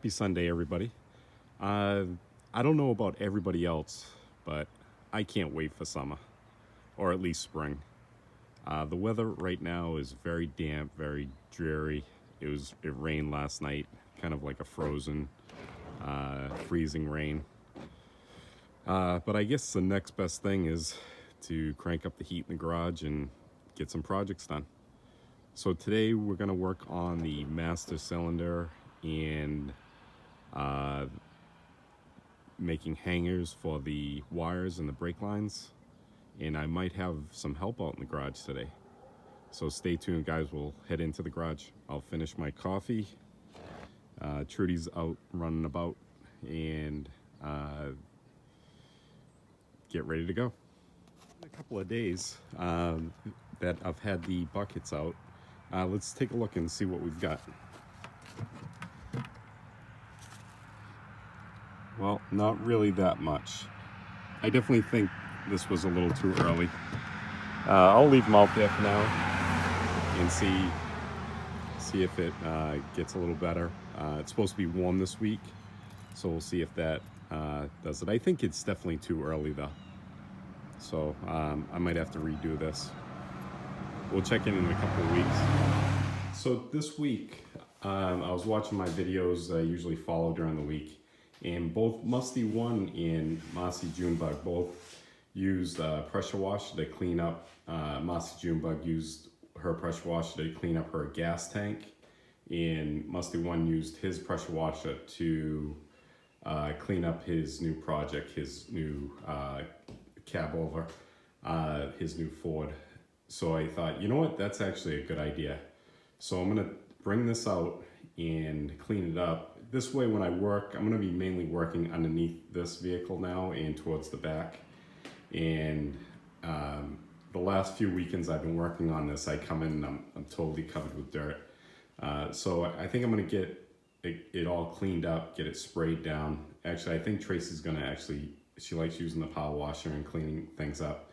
Happy Sunday, everybody. I don't know about everybody else, but I can't wait for summer, or at least spring. The weather right now is very damp, very dreary. It rained last night, kind of like a frozen, freezing rain. But I guess the next best thing is to crank up the heat in the garage and get some projects done. So today we're going to work on the master cylinder and making hangers for the wires and the brake lines, and I might have some help out in the garage today. So stay tuned, guys. We'll head into the garage. I'll finish my coffee. Trudy's out running about, and get ready to go. In a couple of days that I've had the buckets out, let's take a look and see what we've got. Well, not really that much. I definitely think this was a little too early. I'll leave them out there for now and see if it gets a little better. It's supposed to be warm this week, so we'll see if that does it. I think it's definitely too early though, so I might have to redo this. We'll check in a couple of weeks. So this week, I was watching my videos I usually follow during the week, and both Musty One and Mossy Junebug both used pressure wash to clean up. Mossy Junebug used her pressure washer to clean up her gas tank, and Musty One used his pressure washer to clean up his new project, his new cab over, his new Ford. So I thought, you know what, that's actually a good idea. So I'm gonna bring this out and clean it up. This way when I work, I'm gonna be mainly working underneath this vehicle now and towards the back. And the last few weekends I've been working on this, I come in and I'm totally covered with dirt. So I think I'm gonna get it all cleaned up, get it sprayed down. Actually, I think Tracy's gonna she likes using the power washer and cleaning things up.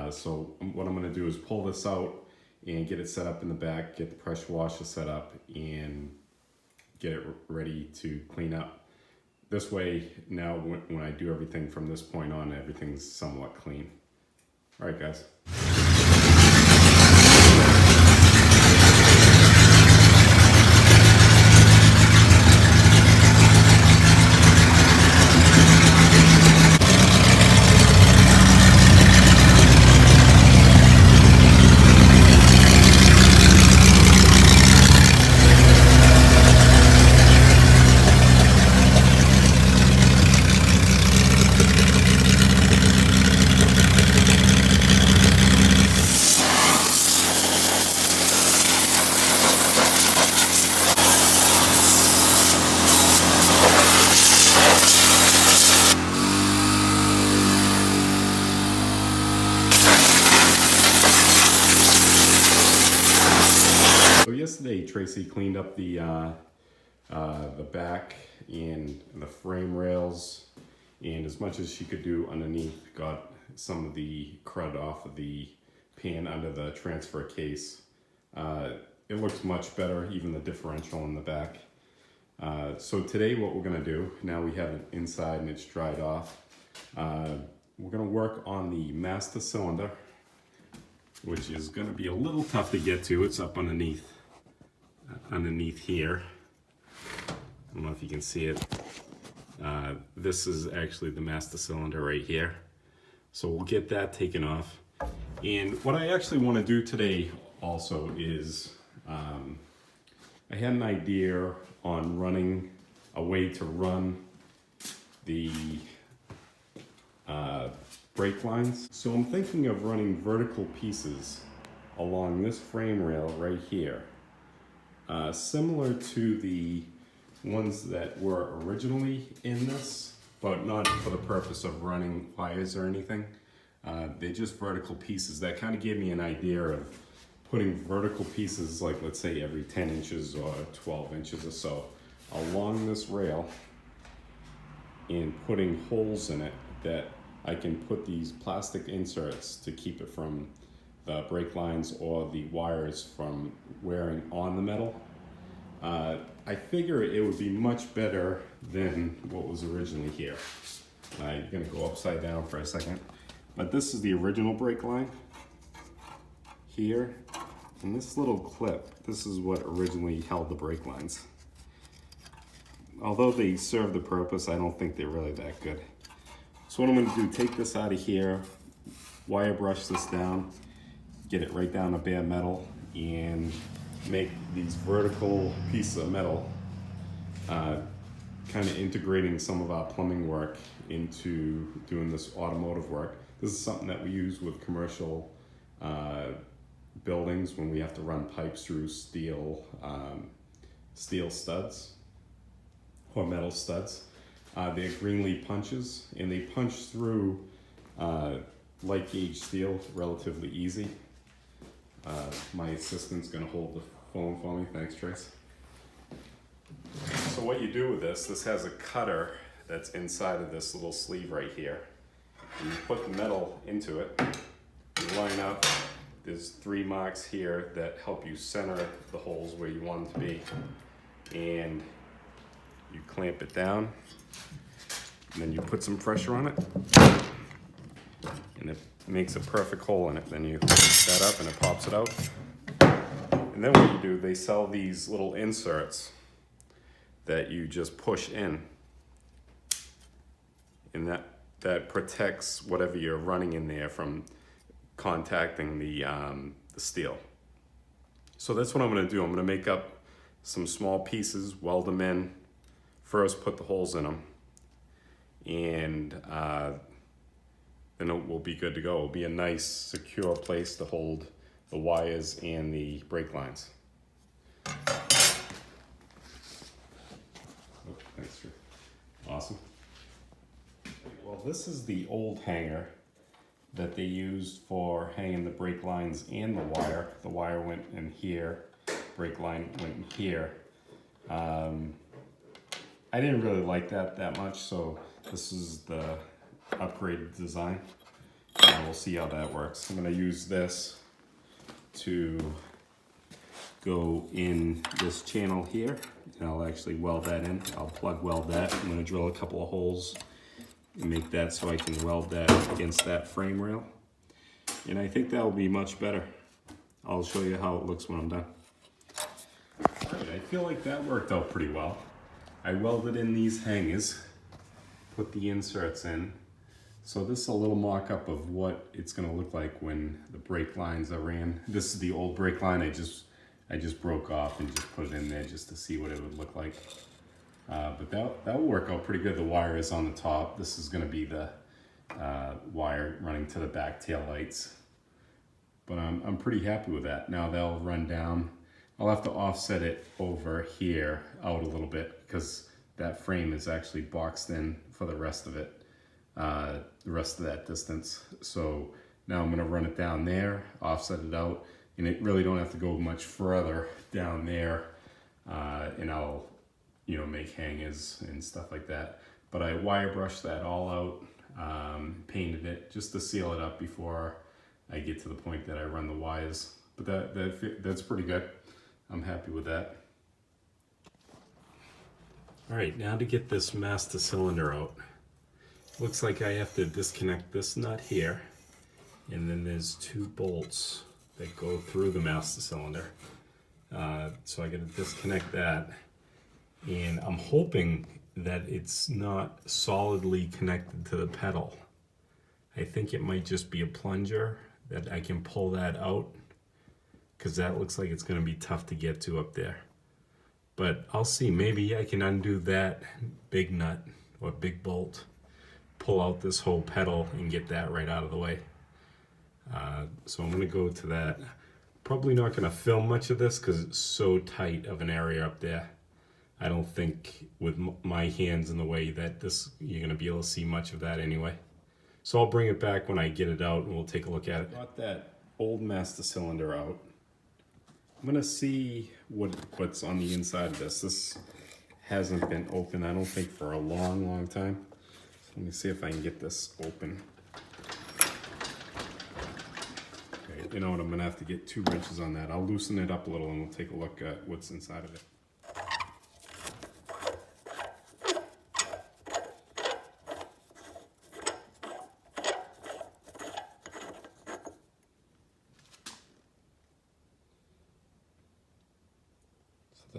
So what I'm gonna do is pull this out and get it set up in the back, get the pressure washer set up, and get it ready to clean up. This way, now when I do everything from this point on, everything's somewhat clean. All right, guys. So yesterday, Tracy cleaned up the back and the frame rails, and as much as she could do underneath, got some of the crud off of the pan under the transfer case. It looks much better, even the differential in the back. So today what we're gonna do, now we have it inside and it's dried off, we're gonna work on the master cylinder, which is gonna be a little tough to get to. It's up underneath here. I don't know if you can see it. This is actually the master cylinder right here. So we'll get that taken off. And what I actually want to do today also is, I had an idea on running a way to run the brake lines. So I'm thinking of running vertical pieces along this frame rail right here. Similar to the ones that were originally in this, but not for the purpose of running wires or anything. They're just vertical pieces. That kind of gave me an idea of putting vertical pieces, like let's say every 10 inches or 12 inches or so, along this rail, and putting holes in it that I can put these plastic inserts to keep it from the brake lines or the wires from wearing on the metal. I figure it would be much better than what was originally here. I'm gonna go upside down for a second. But this is the original brake line here. And this little clip, this is what originally held the brake lines. Although they serve the purpose, I don't think they're really that good. So what I'm gonna do, take this out of here, wire brush this down, get it right down to bare metal, and make these vertical pieces of metal, kind of integrating some of our plumbing work into doing this automotive work. This is something that we use with commercial buildings when we have to run pipes through steel studs or metal studs. They're Greenlee punches, and they punch through light gauge steel relatively easy. My assistant's gonna hold the phone for me. Thanks, Trace. So what you do with this has a cutter that's inside of this little sleeve right here. And you put the metal into it, you line up, there's 3 marks here that help you center the holes where you want them to be. And you clamp it down, and then you put some pressure on it, and it makes a perfect hole in it. Then you lift that up and it pops it out. And then what you do, they sell these little inserts that you just push in, and that protects whatever you're running in there from contacting the steel. So that's what I'm gonna do. I'm gonna make up some small pieces, weld them in, first put the holes in them, and then it will be good to go. It'll be a nice, secure place to hold the wires and the brake lines. Oh, thanks, Drew. Awesome. Well, this is the old hanger that they used for hanging the brake lines and the wire. The wire went in here, brake line went in here. I didn't really like that much, so this is the upgraded design. And we'll see how that works. I'm gonna use this to go in this channel here, and I'll actually weld that in. I'll plug weld that. I'm gonna drill a couple of holes and make that so I can weld that against that frame rail. And I think that will be much better. I'll show you how it looks when I'm done. All right, I feel like that worked out pretty well. I welded in these hangers, put the inserts in. So this is a little mock-up of what it's gonna look like when the brake lines are in. This is the old brake line I just broke off and just put it in there just to see what it would look like. But that will work out pretty good. The wire is on the top. This is gonna be the wire running to the back tail lights. But I'm pretty happy with that. Now they'll run down. I'll have to offset it over here out a little bit because that frame is actually boxed in for the rest of it, the rest of that distance. So now I'm gonna run it down there, offset it out, and it really don't have to go much further down there, and I'll, make hangers and stuff like that. But I wire brushed that all out, painted it just to seal it up before I get to the point that I run the wires. But that's pretty good. I'm happy with that. All right, now to get this master cylinder out. Looks like I have to disconnect this nut here, and then there's 2 bolts that go through the master cylinder. So I gotta disconnect that, and I'm hoping that it's not solidly connected to the pedal. I think it might just be a plunger that I can pull that out, because that looks like it's gonna be tough to get to up there. But I'll see, maybe I can undo that big nut or big bolt, pull out this whole pedal and get that right out of the way. So I'm gonna go to that. Probably not gonna film much of this because it's so tight of an area up there. I don't think with my hands in the way that you're gonna be able to see much of that anyway. So I'll bring it back when I get it out and we'll take a look at it. Got that old master cylinder out. I'm gonna see what's on the inside of this. This hasn't been open, I don't think, for a long time. So let me see if I can get this open. Okay, you know what, I'm gonna have to get 2 wrenches on that. I'll loosen it up a little and we'll take a look at what's inside of it.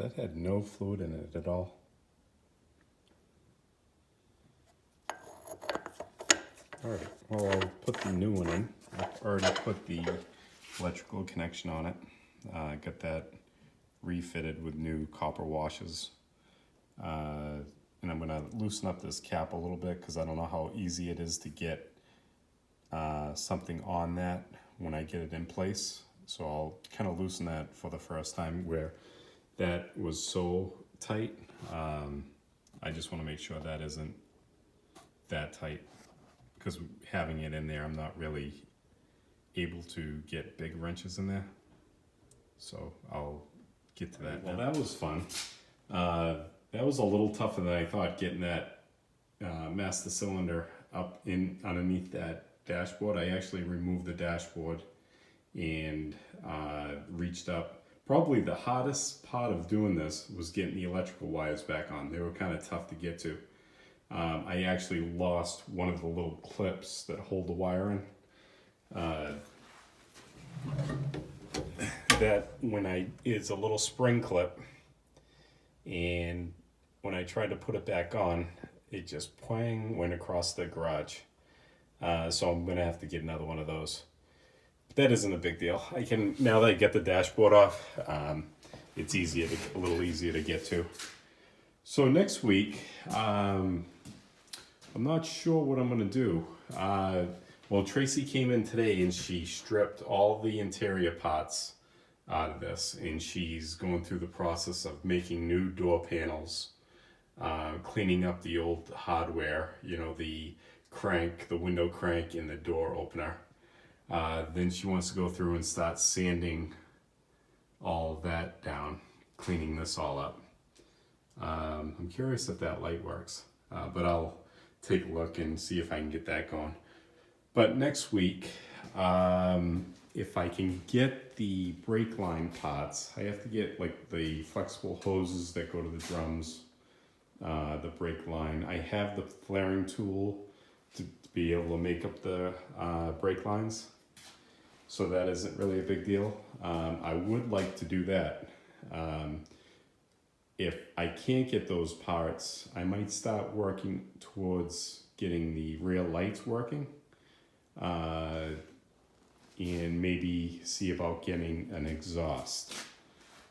that had no fluid in it at all. Alright, well, I'll put the new one in. I've already put the electrical connection on it. Got that refitted with new copper washers. And I'm going to loosen up this cap a little bit because I don't know how easy it is to get something on that when I get it in place. So I'll kind of loosen that for the first time where that was so tight. I just want to make sure that isn't that tight, because having it in there, I'm not really able to get big wrenches in there. So I'll get to that. Well, that was fun. That was a little tougher than I thought, getting that master cylinder up in underneath that dashboard. I actually removed the dashboard and reached up. Probably the hardest part of doing this was getting the electrical wires back on. They were kind of tough to get to. I actually lost one of the little clips that hold the wire in. It's a little spring clip, and when I tried to put it back on, it just twang went across the garage. So I'm gonna have to get another one of those. That isn't a big deal. Now that I get the dashboard off, it's a little easier to get to. So next week, I'm not sure what I'm gonna do. Well, Tracy came in today and she stripped all the interior parts out of this, and she's going through the process of making new door panels, cleaning up the old hardware, the crank, the window crank, and the door opener. Then she wants to go through and start sanding all of that down, cleaning this all up. I'm curious if that light works, but I'll take a look and see if I can get that going. But next week, if I can get the brake line parts, I have to get like the flexible hoses that go to the drums, the brake line. I have the flaring tool to be able to make up the brake lines, so that isn't really a big deal. I would like to do that. If I can't get those parts, I might start working towards getting the rear lights working, and maybe see about getting an exhaust,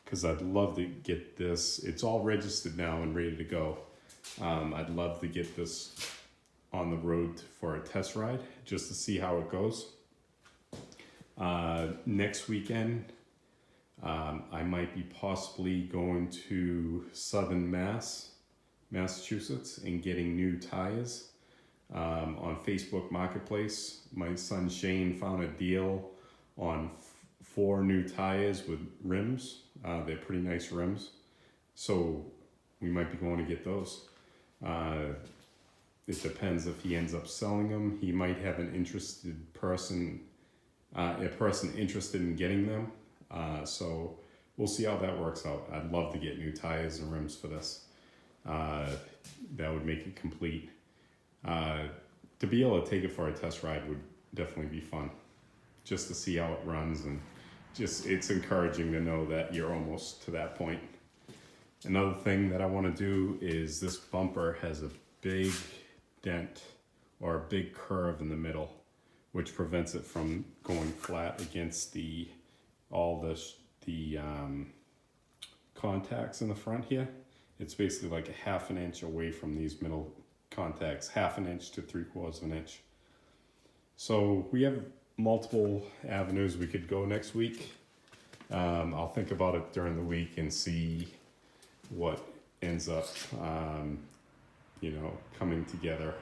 because I'd love to get this. It's all registered now and ready to go. I'd love to get this on the road for a test ride just to see how it goes. Next weekend, I might be possibly going to Southern Massachusetts, and getting new tires. On Facebook Marketplace, my son Shane found a deal on 4 new tires with rims. They're pretty nice rims, so we might be going to get those. It depends if he ends up selling them. He might have an interested person, a person interested in getting them. So we'll see how that works out. I'd love to get new tires and rims for this. That would make it complete. To be able to take it for a test ride would definitely be fun, just to see how it runs, and it's encouraging to know that you're almost to that point. Another thing that I want to do is, this bumper has a big dent or a big curve in the middle, which prevents it from going flat against all the contacts in the front here. It's basically like a 1/2 inch away from these middle contacts, 1/2 inch to 3/4 inch. So we have multiple avenues we could go next week. I'll think about it during the week and see what ends up coming together.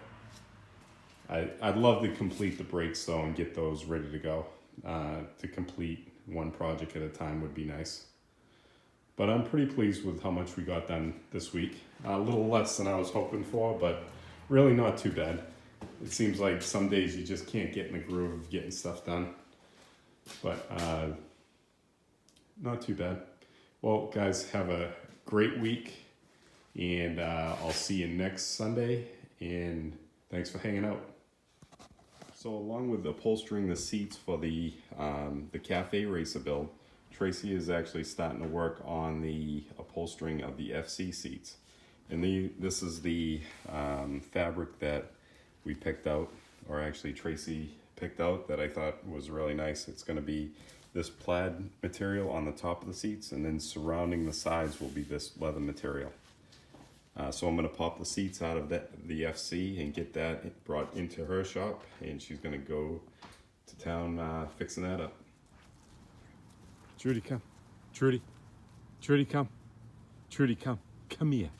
I'd love to complete the brakes though and get those ready to go. To complete one project at a time would be nice. But I'm pretty pleased with how much we got done this week. A little less than I was hoping for, but really not too bad. It seems like some days you just can't get in the groove of getting stuff done. But not too bad. Well, guys, have a great week, and I'll see you next Sunday, and thanks for hanging out. So along with upholstering the seats for the cafe racer build, Tracy is actually starting to work on the upholstering of the FC seats. And this is the fabric that we picked out, or actually Tracy picked out, that I thought was really nice. It's going to be this plaid material on the top of the seats, and then surrounding the sides will be this leather material. So I'm going to pop the seats out of the FC and get that brought into her shop, and she's going to go to town fixing that up. Trudy, come. Trudy. Trudy, come. Trudy, come. Come here.